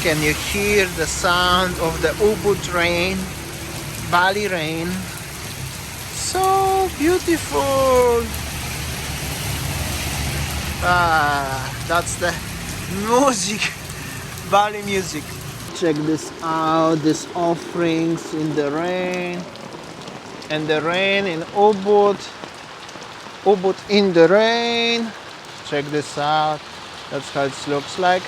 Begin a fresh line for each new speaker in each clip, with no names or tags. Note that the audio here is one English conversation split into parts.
Can you hear the sound of the Ubud rain, Bali rain? So beautiful. That's the music, Bali music. Check this out, these offerings in the rain. And the rain in Ubud. Ubud in the rain. Check this out. That's how it looks like.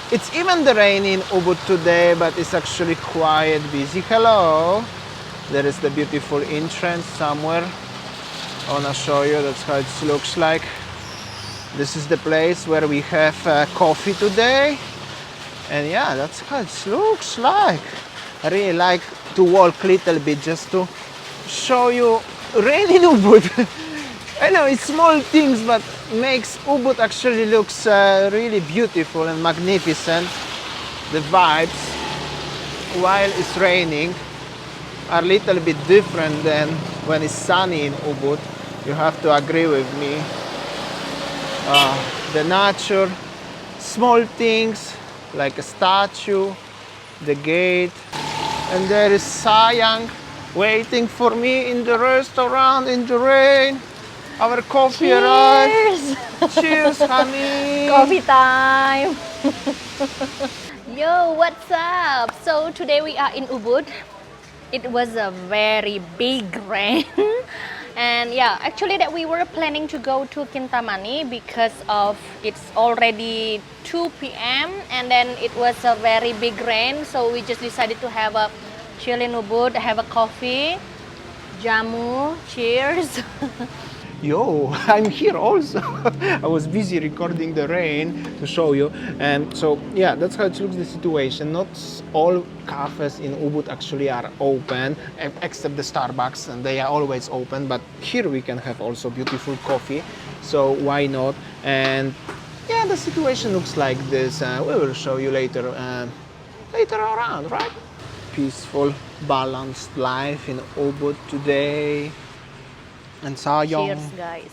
It's even the rain in Ubud today, but it's actually quiet, busy. Hello. There is the beautiful entrance somewhere. I wanna show you. That's how it looks like. This is the place where we have coffee today. And yeah, that's how it looks like. I really like to walk a little bit just to show you rain in Ubud. I know it's small things, but makes Ubud actually looks really beautiful and magnificent. The vibes while it's raining are a little bit different than when it's sunny in Ubud. You have to agree with me. The nature, small things like a statue, the gate, and there is Sayang waiting for me in the restaurant in the rain. Our coffee arrived. Cheers, honey.
Coffee time. Yo, what's up? So today we are in Ubud. It was a very big rain. And yeah, actually that we were planning to go to Kintamani because of it's already 2 p.m. and then it was a very big rain, so we just decided to have a chill in Ubud, have a coffee, jamu, cheers.
Yo, I'm here also. I was busy recording the rain to show you, and so yeah, that's how it looks, the situation. Not all cafes in Ubud actually are open except the Starbucks, and they are always open, but here we can have also beautiful coffee, so why not? And yeah, the situation looks like this. We will show you later around, right? Peaceful, balanced life in Ubud today. And Sayang.
Cheers, guys.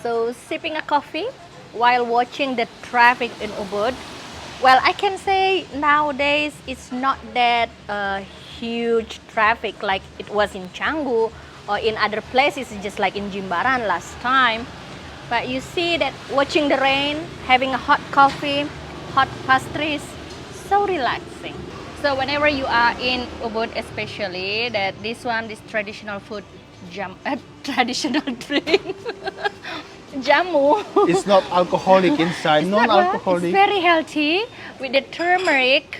So sipping a coffee while watching the traffic in Ubud. Well, I can say nowadays it's not that huge traffic like it was in Canggu or in other places, just like in Jimbaran last time. But you see that watching the rain, having a hot coffee, hot pastries, so relaxing. So whenever you are in Ubud, especially that this traditional food, traditional drink, jamu.
It's not alcoholic inside, non-alcoholic.
It's very healthy with the turmeric.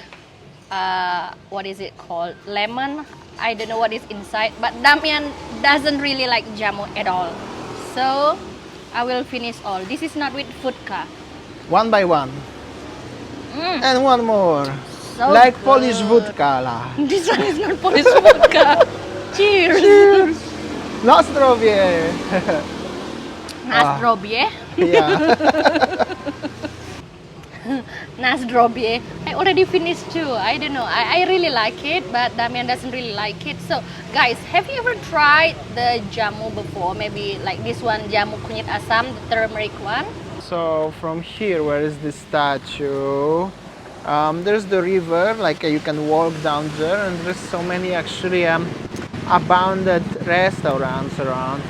What is it called? Lemon. I don't know what is inside, but Damian doesn't really like jamu at all. So I will finish all. This is not with vodka.
One by one. And one more.
So
like
good.
Polish vodka lah.
This one is not Polish vodka. Cheers.
Cheers. Na zdrowie.
Na zdrowie.
Yeah.
Na zdrowie. I already finished too. I don't know. I really like it, but Damian doesn't really like it. So, guys, have you ever tried the jamu before? Maybe like this one, jamu kunyit asam, the turmeric one.
So from here, where is this statue? There's the river. Like you can walk down there, and there's so many actually abandoned restaurants around.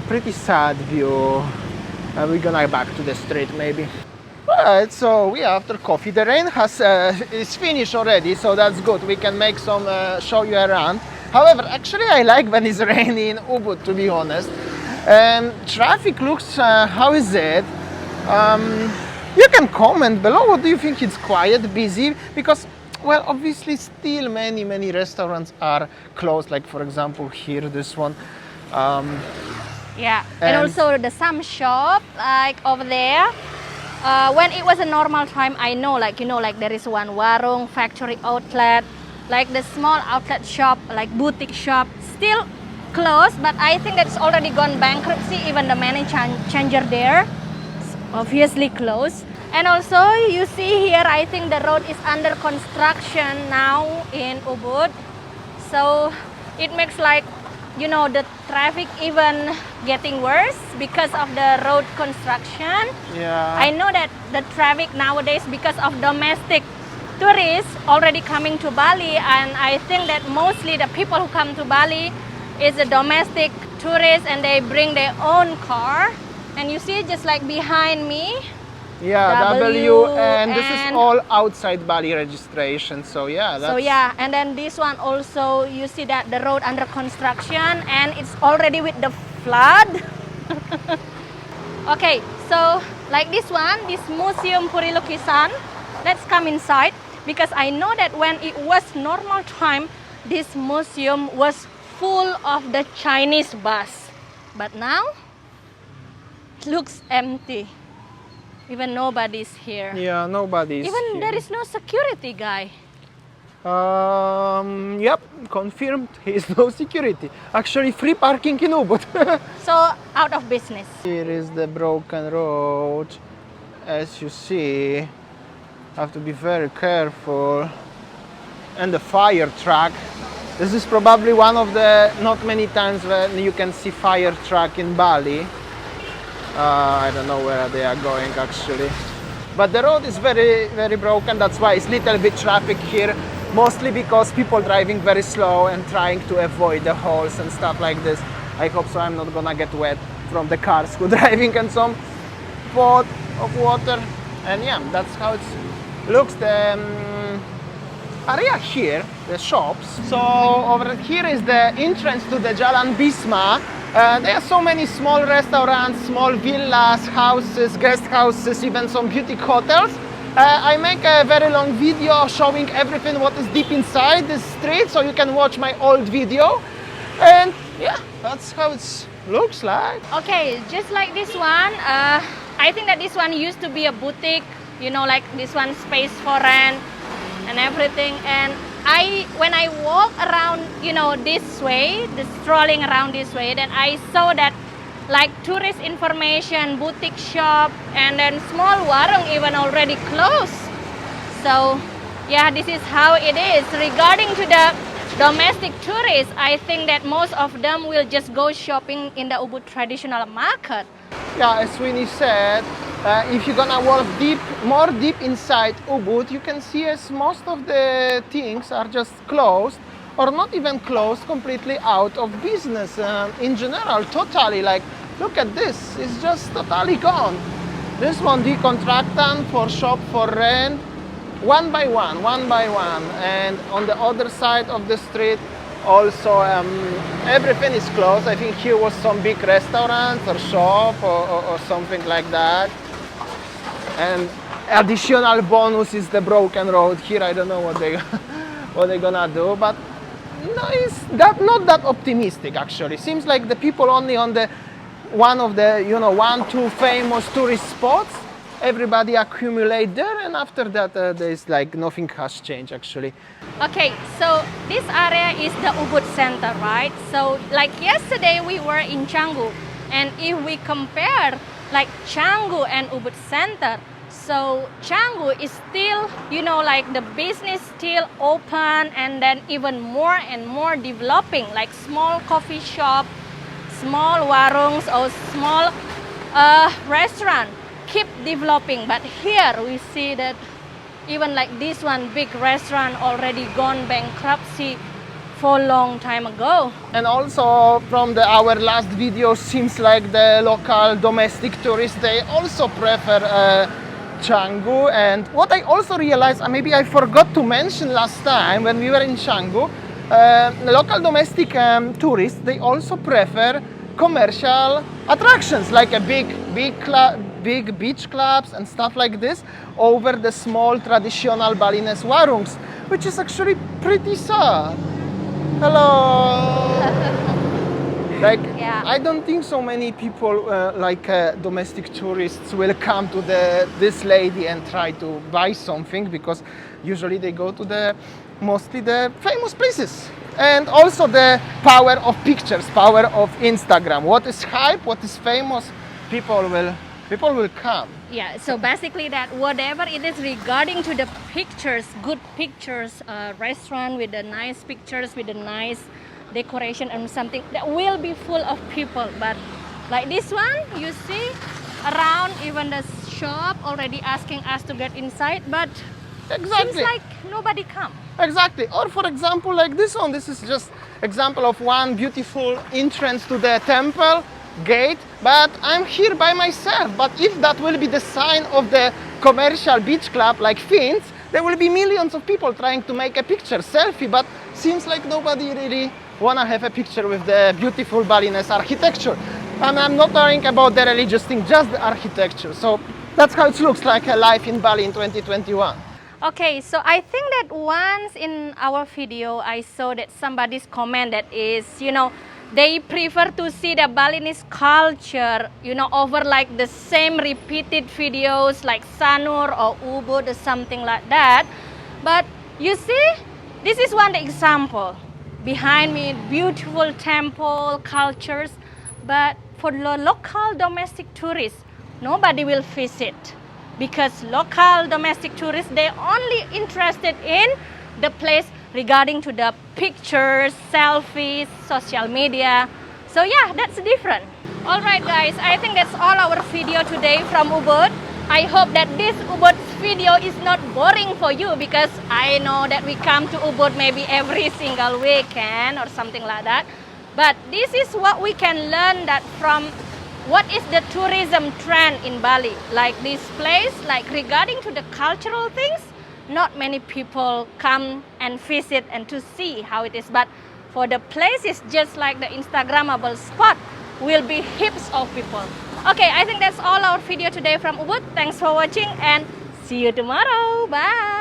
Pretty sad view. We're gonna back to the street maybe. Right, so we are after coffee. The rain has is finished already, so that's good. We can make some show you around. However, actually I like when it's raining in Ubud, to be honest. Traffic looks, how is it? You can comment below. What do you think? It's quiet, busy? Because, well, obviously still many restaurants are closed. Like for example here, this one.
Yeah, and also the some shop like over there. When it was a normal time, I know, like, you know, like there is one warung, factory outlet, like the small outlet shop, like boutique shop, still closed, but I think that's already gone bankruptcy. Even the money changer there, obviously closed. And also you see here, I think the road is under construction now in Ubud. So it makes like, you know, the traffic even getting worse because of the road construction.
Yeah.
I know that the traffic nowadays because of domestic tourists already coming to Bali, and I think that mostly the people who come to Bali is the domestic tourists, and they bring their own car. And you see, just like behind me,
Yeah,
W,
and this is
and-
all outside Bali registration. So yeah, that's...
so yeah, and then this one also, you see that the road under construction, and it's already with the flood. Okay, so like this one, this Museum Puri Lukisan, let's come inside, because I know that when it was normal time, this museum was full of the Chinese bus, but now it looks empty. Even nobody's here.
Yeah, nobody's
Even
here.
there is no security guy.
Yep, confirmed. Is no security. Actually, free parking in Ubud.
So out of business.
Here is the broken road. As you see, have to be very careful. And the fire truck. This is probably one of the not many times when you can see fire truck in Bali. I don't know where they are going actually. But the road is very, very broken. That's why it's little bit traffic here. Mostly because people driving very slow and trying to avoid the holes and stuff like this. I hope so I'm not gonna get wet from the cars who driving and some pot of water. And yeah, that's how it looks. The area here, the shops. So over here is the entrance to the Jalan Bisma. There are so many small restaurants, small villas, houses, guest houses, even some boutique hotels. I make a very long video showing everything what is deep inside the street, so you can watch my old video. And yeah, that's how it looks like.
Okay, just like this one, I think that this one used to be a boutique, you know, like this one space for rent and everything. And when I walk around, you know, this way, strolling around this way, then I saw that like tourist information, boutique shop, and then small warung even already closed. So yeah, this is how it is. Regarding to the domestic tourists, I think that most of them will just go shopping in the Ubud traditional market.
Yeah, as Winnie said, if you're gonna walk more deep inside Ubud, you can see as most of the things are just closed or not even closed, completely out of business. In general, totally, like, look at this, it's just totally gone. This one, decontractant for shop for rent, one by one. And on the other side of the street, also everything is closed. I think here was some big restaurant or shop or something like that. And additional bonus is the broken road here. I don't know what they're gonna do, but no, it's not that optimistic actually. Seems like the people only on the one of the 1-2 famous tourist spots. Everybody accumulate there, and after that there's like nothing has changed actually.
Okay, so this area is the Ubud Center, right? So like yesterday we were in Canggu, and if we compare like Canggu and Ubud Center, so Canggu is still, like the business still open, and then even more and more developing, like small coffee shop, small warungs or small restaurant keep developing. But here we see that even like this one big restaurant already gone bankruptcy for a long time ago.
And also from our last video, seems like the local domestic tourists, they also prefer Canggu. And what I also realized, maybe I forgot to mention last time when we were in Canggu, the local domestic tourists, they also prefer commercial attractions like a big beach clubs and stuff like this over the small traditional Balinese warungs, which is actually pretty sad. Hello. Like,
Yeah.
I don't think so many people domestic tourists will come to this lady and try to buy something, because usually they go to mostly the famous places. And also the power of pictures, power of Instagram. What is hype, what is famous, people will come.
Yeah, so basically that whatever it is regarding to the pictures, good pictures, restaurant with the nice pictures, with the nice decoration and something, that will be full of people. But like this one, you see around, even the shop already asking us to get inside, but
Exactly.
Seems like nobody come.
Exactly. Or for example, like this one, this is just example of one beautiful entrance to the temple gate, but I'm here by myself. But if that will be the sign of the commercial beach club like Fins, there will be millions of people trying to make a picture, selfie, but seems like nobody really wanna have a picture with the beautiful Balinese architecture. And I'm not talking about the religious thing, just the architecture. So that's how it looks like a life in Bali in 2021.
Okay, so I think that once in our video, I saw that somebody's comment that is, they prefer to see the Balinese culture, over like the same repeated videos like Sanur or Ubud or something like that. But you see, this is one example. Behind me, beautiful temple, cultures, but for the local domestic tourists, nobody will visit. Because local domestic tourists, they're only interested in the place regarding to the pictures, selfies, social media. So yeah, that's different. Alright guys, I think that's all our video today from Ubud. I hope that this Ubud video is not boring for you, because I know that we come to Ubud maybe every single weekend or something like that. But this is what we can learn that from what is the tourism trend in Bali. Like this place, like regarding to the cultural things, not many people come and visit and to see how it is. But for the place, it's just like the Instagrammable spot, will be heaps of people. Okay, I think that's all our video today from Ubud. Thanks for watching and see you tomorrow. Bye.